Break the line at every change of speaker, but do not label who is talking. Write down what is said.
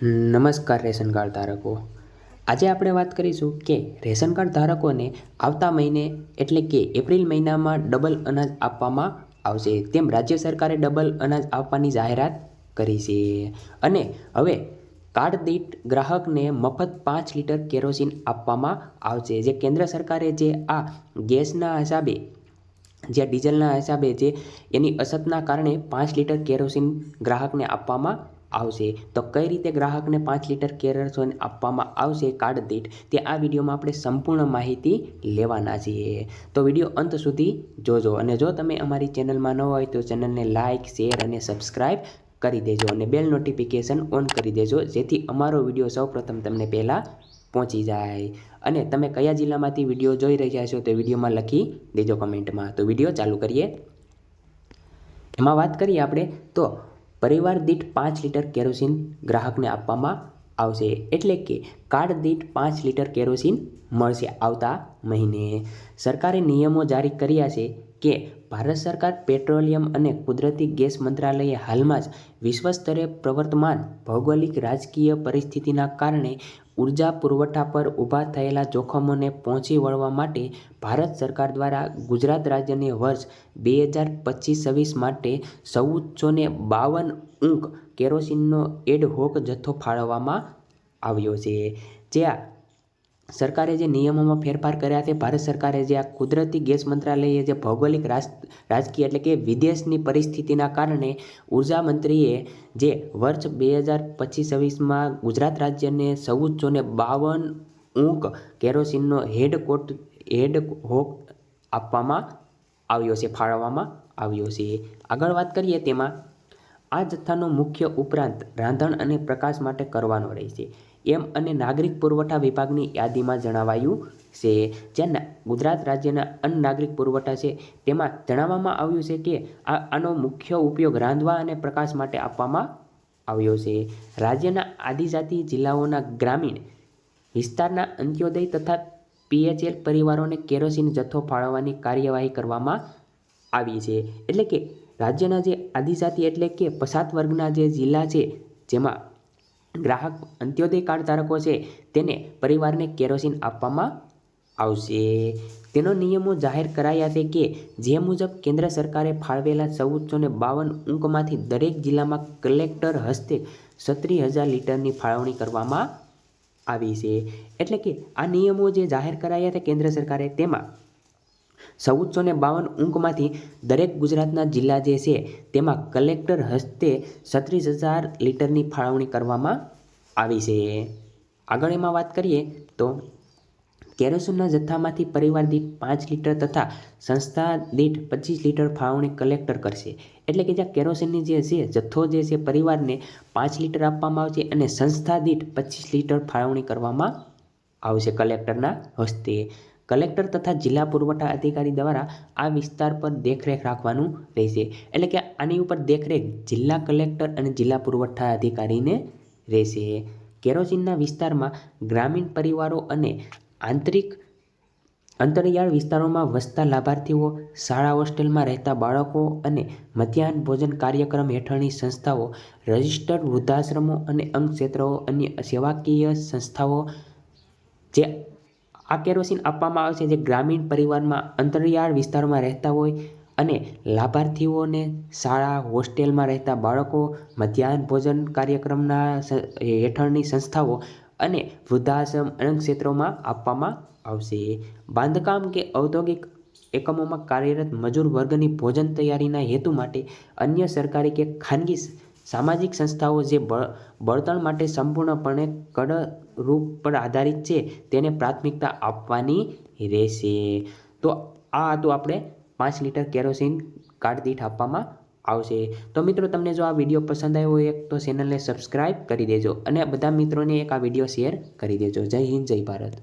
નમસ્કાર ration card ધારકો। આજે આપણે વાત કરીશું કે રેશન કાર્ડ ધારકોને આવતા મહિને એટલે કે એપ્રિલ મહિનામાં ડબલ અનાજ આપવામાં આવશે તેમ રાજ્ય સરકારે ડબલ અનાજ આપવાની જાહેરાત કરી છે અને હવે કાર્ડ દીઠ ગ્રાહકને મફત 5 લીટર કેરોસીન આપવામાં આવશે। જે કેન્દ્ર સરકારે જે આ ગેસના હિસાબે જે ડીઝલના હિસાબે જે એની અછતના કારણે 5 લીટર કેરોસીન ગ્રાહકને આપવામાં આવશે। તો કઈ રીતે ગ્રાહકને 5 લીટર કેરોસીન આપવામાં આવશે કાર્ડ દીઠ તે આ વિડીયોમાં આપણે સંપૂર્ણ માહિતી લેવાના છીએ। તો વિડીયો અંત સુધી જોજો અને જો તમે અમારી ચેનલમાં ન હોય તો ચેનલને લાઇક શેર અને સબસ્ક્રાઈબ કરી દેજો અને બેલ નોટિફિકેશન ઓન કરી દેજો જેથી અમારો વિડીયો સૌપ્રથમ તમને પહેલાં પહોંચી જાય। અને તમે કયા જિલ્લામાંથી વિડીયો જોઈ રહ્યા છો તે વિડીયોમાં લખી દેજો કમેન્ટમાં। તો વિડીયો ચાલુ કરીએ। એમાં વાત કરીએ આપણે તો પરિવાર દીઠ 5 લીટર કેરોસીન ગ્રાહકને આપવામાં આવશે એટલે કે કાર્ડ દીઠ 5 લીટર કેરોસીન મળશે આવતા મહિને। સરકારે નિયમો જારી કર્યા છે કે ભારત સરકાર પેટ્રોલિયમ અને કુદરતી ગેસ મંત્રાલયે હાલમાં જ વિશ્વ સ્તરે પ્રવર્તમાન ભૌગોલિક રાજકીય પરિસ્થિતિના કારણે ઉર્જા પુરવઠા પર ઊભા થયેલા જોખમોને પહોંચી વળવા માટે ભારત સરકાર દ્વારા ગુજરાત રાજ્યને વર્ષ 2025-26 માટે 1452 ઊંક કેરોસીનનો એડહોક જથ્થો ફાળવવામાં આવ્યો છે। જ્યાં સરકારે જે નિયમોમાં ફેરફાર કર્યા છે ભારત સરકારે જે આ કુદરતી ગેસ મંત્રાલયે જે ભૌગોલિક રાજકીય એટલે કે વિદેશની પરિસ્થિતિના કારણે ઉર્જા મંત્રીએ જે વર્ષ 2025-26માં ગુજરાત રાજ્યને 1452 ઊંક કેરોસીનનો એડહોક આપવામાં આવ્યો છે ફાળવવામાં આવ્યો છે। આગળ વાત કરીએ તેમાં આ જથ્થાનો મુખ્ય ઉપરાંત રાંધણ અને પ્રકાશ માટે કરવાનો રહેશે એમ અને નાગરિક પુરવઠા વિભાગની યાદીમાં જણાવાયું છે। જ્યાં ગુજરાત રાજ્યના અન્ન નાગરિક પુરવઠા છે તેમાં જણાવવામાં આવ્યું છે કે આનો મુખ્ય ઉપયોગ રાંધવા અને પ્રકાશ માટે આપવામાં આવ્યો છે। રાજ્યના આદિજાતિ જિલ્લાઓના ગ્રામીણ વિસ્તારના અંત્યોદય તથા PHL પરિવારોને કેરોસીન જથ્થો ફાળવવાની કાર્યવાહી કરવામાં આવી છે। એટલે કે રાજ્યના જે આદિજાતિ એટલે કે પછાત વર્ગના જે જિલ્લા છે જેમાં ગ્રાહક અંત્યોદય કાર્ડ ધારકો છે તેને પરિવારને કેરોસીન આપવામાં આવશે। તેનો નિયમો જાહેર કરાયા છે કે જે મુજબ કેન્દ્ર સરકારે ફાળવેલા 1452 ઊંકમાંથી દરેક જિલ્લામાં કલેક્ટર હસ્તે 36,000 લીટરની ફાળવણી કરવામાં આવી છે। એટલે કે આ નિયમો જે જાહેર કરાયા છે કેન્દ્ર સરકારે તેમાં 1452 ઊંકમાંથી દરેક ગુજરાતના જિલ્લા જે છે તેમાં કલેક્ટર હસ્તે 36,000 લીટરની ફાળવણી કરવામાં આવી છે। આગળ એમાં વાત કરીએ તો કેરોસીનના જથ્થામાંથી પરિવાર દીઠ 5 લીટર તથા સંસ્થા દીઠ 25 લીટર ફાળવણી કલેક્ટર કરશે। એટલે કે જ્યાં કેરોસીનની જે છે જથ્થો જે છે પરિવારને 5 લીટર આપવામાં આવશે અને સંસ્થા દીઠ 25 લીટર ફાળવણી કરવામાં આવશે કલેક્ટરના હસ્તે। કલેક્ટર તથા જિલ્લા પુરવઠા અધિકારી દ્વારા આ વિસ્તાર પર દેખરેખ રાખવાનું રહેશે। એટલે કે આની ઉપર દેખરેખ જિલ્લા કલેક્ટર અને જિલ્લા પુરવઠા અધિકારીને રહેશે। કેરોસીનના વિસ્તારમાં ગ્રામીણ પરિવારો અને અંતરિયાળ વિસ્તારોમાં વસતા લાભાર્થીઓ, શાળા હોસ્ટેલમાં રહેતા બાળકો અને મધ્યાહન ભોજન કાર્યક્રમ હેઠળની સંસ્થાઓ, રજિસ્ટર્ડ વૃદ્ધાશ્રમો અને અંગ ક્ષેત્રો અન્ય સેવાકીય સંસ્થાઓ જે આ કેરોસીન આપવામાં આવશે જે ગ્રામીણ પરિવારમાં અંતરિયાળ વિસ્તારોમાં રહેતા હોય અને લાભાર્થીઓને શાળા હોસ્ટેલમાં રહેતા બાળકો, મધ્યાહન ભોજન કાર્યક્રમના હેઠળની સંસ્થાઓ અને વૃદ્ધાશ્રમ અંગ ક્ષેત્રોમાં આપવામાં આવશે। બાંધકામ કે ઔદ્યોગિક એકમોમાં કાર્યરત મજૂર વર્ગની ભોજન તૈયારીના હેતુ માટે અન્ય સરકારી કે ખાનગી સામાજિક સંસ્થાઓ જે બળતણ માટે સંપૂર્ણપણે કડરૂપ પર આધારિત છે તેને પ્રાથમિકતા આપવાની રહેશે। તો આ હતું આપણે 5 લીટર કેરોસીન કાર્ડ દીઠ આપવામાં આવશે। તો મિત્રો તમને જો આ વિડીયો પસંદ આવ્યો હોય તો ચેનલને સબસ્ક્રાઈબ કરી દેજો અને બધા મિત્રોને એક આ વિડીયો શેર કરી દેજો। જય હિન્દ, જય ભારત।